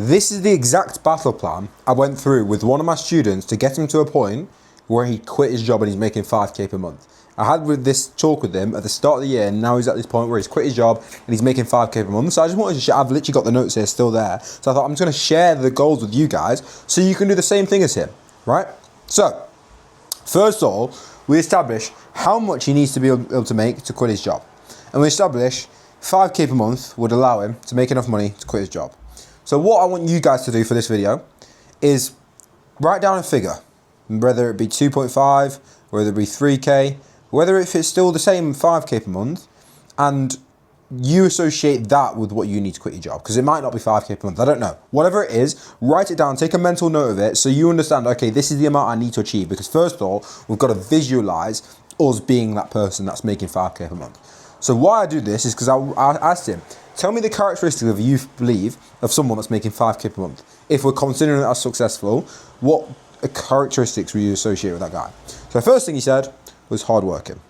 This is the exact battle plan I went through with one of my students to get him to a point where he quit his job and he's making 5k per month. I had this talk with him at the start of the year, and now he's at this point where he's quit his job and he's making 5k per month. So I just wanted to share, I've literally got the notes here still there. So I thought I'm just going to share the goals with you guys so you can do the same thing as him, right? So, first of all, we establish how much he needs to be able to make to quit his job. And we establish 5k per month would allow him to make enough money to quit his job. So what I want you guys to do for this video is write down a figure, whether it be 2.5, whether it be 3k, whether if it's still the same 5k per month, and you associate that with what you need to quit your job, because it might not be 5k per month, I don't know. Whatever it is, write it down, take a mental note of it so you understand, okay, this is the amount I need to achieve, because first of all, we've got to visualize us being that person that's making 5k per month. So why I do this is because I asked him, tell me the characteristics of you believe of someone that's making 5k per month. If we're considering it as successful, what characteristics will you associate with that guy? So the first thing he said was hardworking.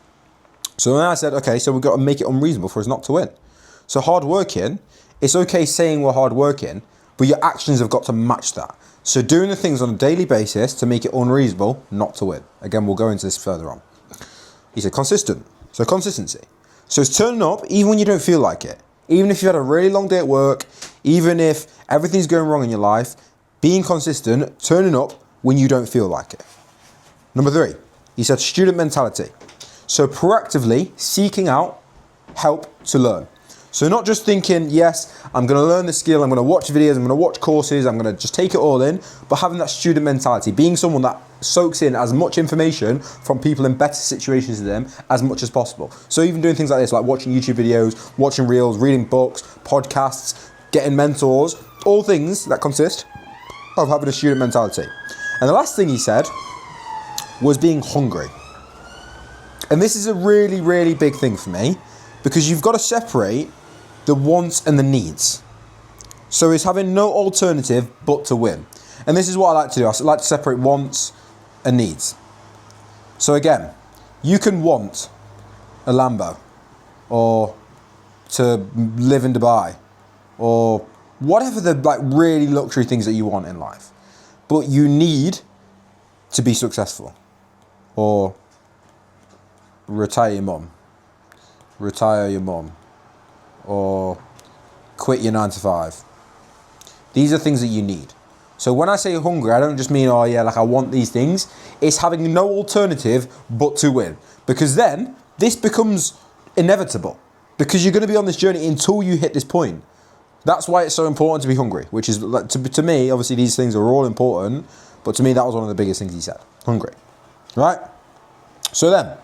So then I said, okay, so we've got to make it unreasonable for us not to win. So hardworking, it's okay saying we're hardworking, but your actions have got to match that. So doing the things on a daily basis to make it unreasonable not to win. Again, we'll go into this further on. He said consistent. So consistency. So it's turning up even when you don't feel like it. Even if you've had a really long day at work, even if everything's going wrong in your life, being consistent, turning up when you don't feel like it. Number 3, he said student mentality. So proactively seeking out help to learn. So not just thinking, yes, I'm going to learn the skill, I'm going to watch videos, I'm going to watch courses, I'm going to just take it all in, but having that student mentality, being someone that soaks in as much information from people in better situations than them as much as possible. So even doing things like this, like watching YouTube videos, watching reels, reading books, podcasts, getting mentors, all things that consist of having a student mentality. And the last thing he said was being hungry. And this is a really, really big thing for me, because you've got to separate the wants and the needs. So it's having no alternative but to win. And this is what I like to do. I like to separate wants and needs. So again, you can want a Lambo, or to live in Dubai, or whatever the really luxury things that you want in life. But you need to be successful, or retire your mum, or quit your 9 to 5. These are things that you need. So when I say hungry, I don't just mean, oh yeah, I want these things. It's having no alternative but to win. Because then this becomes inevitable, because you're going to be on this journey until you hit this point. That's why it's so important to be hungry, which is, to me, obviously these things are all important, but to me that was one of the biggest things he said. Hungry. Right? So then,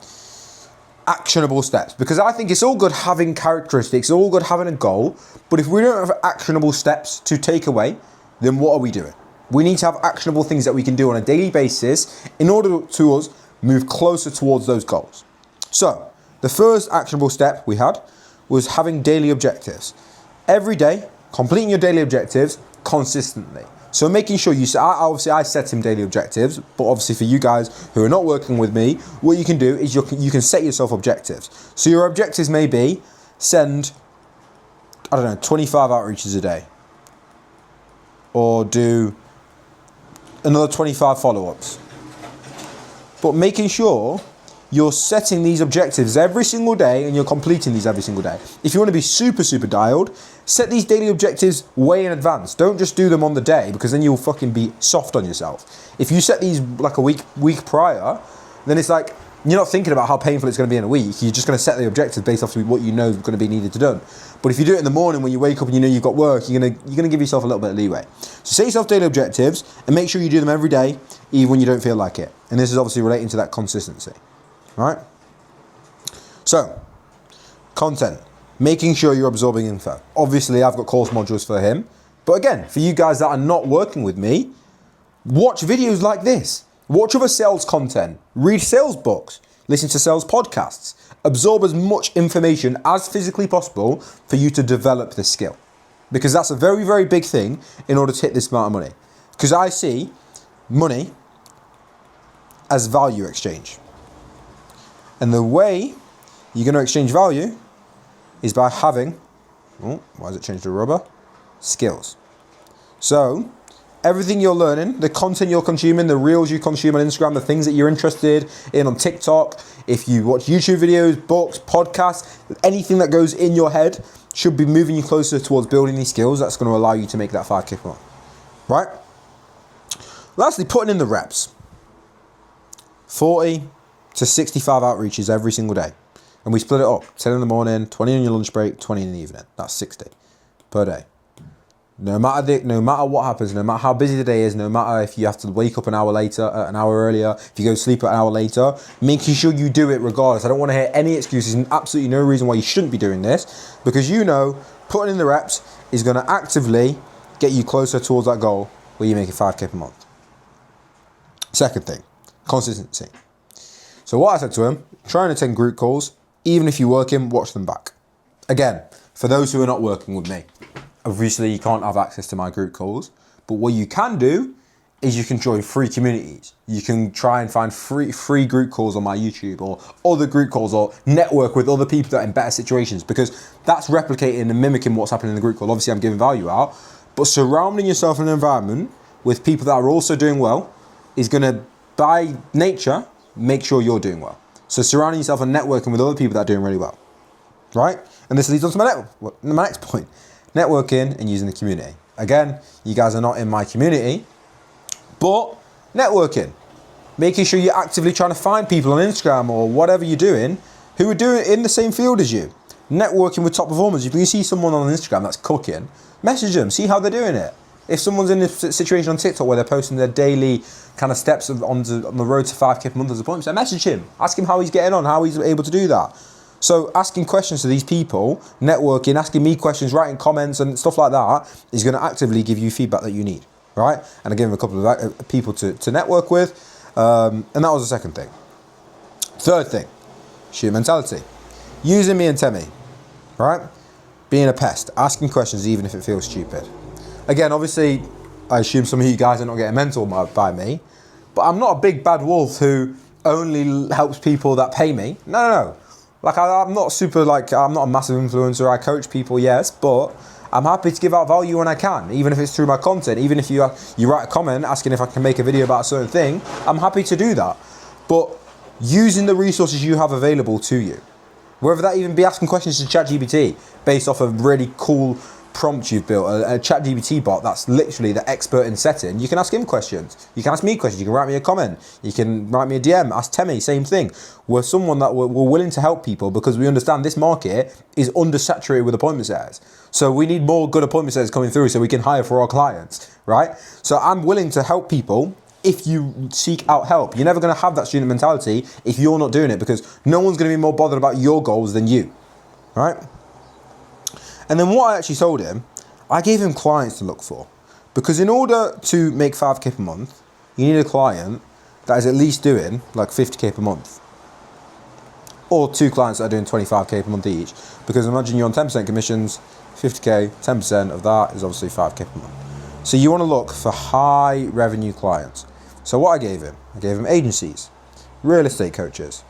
actionable steps, because I think it's all good having characteristics, it's all good having a goal, but if we don't have actionable steps to take away, then what are we doing? We need to have actionable things that we can do on a daily basis in order to us move closer towards those goals. So the first actionable step we had was having daily objectives. Every day, completing your daily objectives consistently. So making sure I set him daily objectives, but obviously for you guys who are not working with me, what you can do is you can set yourself objectives. So your objectives may be send, 25 outreaches a day, or do another 25 follow-ups. But making sure you're setting these objectives every single day and you're completing these every single day. If you want to be super, super dialed, set these daily objectives way in advance. Don't just do them on the day, because then you'll fucking be soft on yourself. If you set these a week prior, then it's like you're not thinking about how painful it's going to be in a week. You're just going to set the objectives based off of what you know is going to be needed to done. But if you do it in the morning when you wake up and you know you've got work, you're going to give yourself a little bit of leeway. So set yourself daily objectives and make sure you do them every day, even when you don't feel like it. And this is obviously relating to that consistency. Right? So, content. Making sure you're absorbing info. Obviously, I've got course modules for him. But again, for you guys that are not working with me, watch videos like this. Watch other sales content. Read sales books. Listen to sales podcasts. Absorb as much information as physically possible for you to develop this skill. Because that's a very, very big thing in order to hit this amount of money. Because I see money as value exchange. And the way you're going to exchange value is by having, why has it changed to rubber? Skills. So everything you're learning, the content you're consuming, the reels you consume on Instagram, the things that you're interested in on TikTok, if you watch YouTube videos, books, podcasts, anything that goes in your head should be moving you closer towards building these skills that's going to allow you to make that 5K per month, right? Lastly, putting in the reps. 40 to 65 outreaches every single day. And we split it up, 10 in the morning, 20 on your lunch break, 20 in the evening. That's 60 per day. No matter what happens, no matter how busy the day is, no matter if you have to wake up an hour later, an hour earlier, if you go to sleep an hour later, making sure you do it regardless. I don't want to hear any excuses and absolutely no reason why you shouldn't be doing this, because you know putting in the reps is going to actively get you closer towards that goal where you're making 5K per month. Second thing, consistency. So what I said to him, try and attend group calls, even if you're working, watch them back. Again, for those who are not working with me, obviously you can't have access to my group calls, but what you can do is you can join free communities. You can try and find free group calls on my YouTube or other group calls, or network with other people that are in better situations, because that's replicating and mimicking what's happening in the group call. Obviously I'm giving value out, but surrounding yourself in an environment with people that are also doing well is going to, by nature, make sure you're doing well. So surrounding yourself and networking with other people that are doing really well, right? And this leads on to my next point, networking and using the community. Again, you guys are not in my community, but networking, making sure you're actively trying to find people on Instagram or whatever you're doing who are doing in the same field as you. Networking with top performers. If you see someone on Instagram that's cooking, message them, see how they're doing it. If someone's in this situation on TikTok where they're posting their daily kind of steps on the road to 5K per month as a point, so message him, ask him how he's getting on, how he's able to do that. So asking questions to these people, networking, asking me questions, writing comments and stuff like that is going to actively give you feedback that you need, right? And I gave him a couple of people to network with, and that was the second thing. Third thing, shooter mentality. Using me and Temi, right? Being a pest, asking questions even if it feels stupid. Again, obviously, I assume some of you guys are not getting mentored by me, but I'm not a big bad wolf who only helps people that pay me. No. Like, I'm not I'm not a massive influencer. I coach people, yes, but I'm happy to give out value when I can, even if it's through my content. Even if you write a comment asking if I can make a video about a certain thing, I'm happy to do that. But using the resources you have available to you, whether that even be asking questions to ChatGPT based off a really cool prompt you've built, a ChatGPT bot that's literally the expert in setting, you can ask him questions. You can ask me questions. You can write me a comment. You can write me a DM. Ask Temi, same thing. We're someone that we're willing to help people because we understand this market is undersaturated with appointment setters. So we need more good appointment setters coming through so we can hire for our clients, right? So I'm willing to help people if you seek out help. You're never going to have that student mentality if you're not doing it, because no one's going to be more bothered about your goals than you, right? And then what I actually told him, I gave him clients to look for. Because in order to make 5K per month, you need a client that is at least doing like 50K per month. Or 2 clients that are doing 25K per month each. Because imagine you're on 10% commissions, 50K, 10% of that is obviously 5K per month. So you want to look for high revenue clients. So what I gave him agencies, real estate coaches,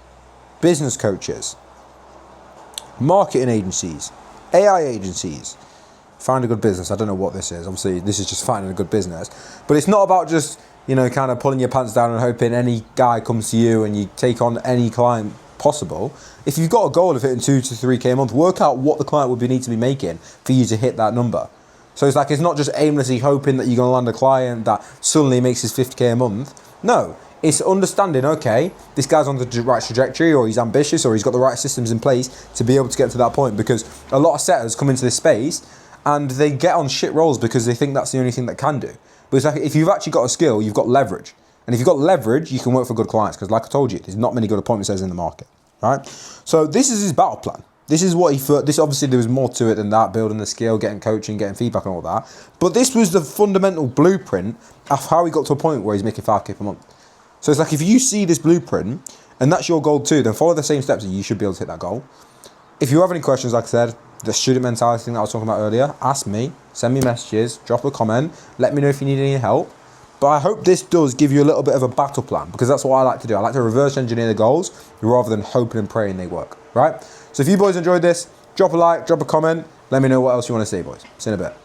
business coaches, marketing agencies, AI agencies. Find a good business. I don't know what this is. Obviously, this is just finding a good business. But it's not about just, kind of pulling your pants down and hoping any guy comes to you and you take on any client possible. If you've got a goal of hitting 2 to 3K a month, work out what the client would need to be making for you to hit that number. So it's not just aimlessly hoping that you're going to land a client that suddenly makes his 50K a month. No. It's understanding, okay, this guy's on the right trajectory, or he's ambitious, or he's got the right systems in place to be able to get to that point. Because a lot of setters come into this space and they get on shit roles because they think that's the only thing that can do. But it's like, if you've actually got a skill, you've got leverage. And if you've got leverage, you can work for good clients. Because like I told you, there's not many good appointment setters in the market, right? So this is his battle plan. This is what this obviously there was more to it than that, building the skill, getting coaching, getting feedback and all that. But this was the fundamental blueprint of how he got to a point where he's making 5K per month. So it's like, if you see this blueprint and that's your goal too, then follow the same steps and you should be able to hit that goal. If you have any questions, like I said, the student mentality thing that I was talking about earlier, ask me, send me messages, drop a comment, let me know if you need any help. But I hope this does give you a little bit of a battle plan, because that's what I like to do. I like to reverse engineer the goals rather than hoping and praying they work, right? So if you boys enjoyed this, drop a like, drop a comment, let me know what else you want to see, boys. See you in a bit.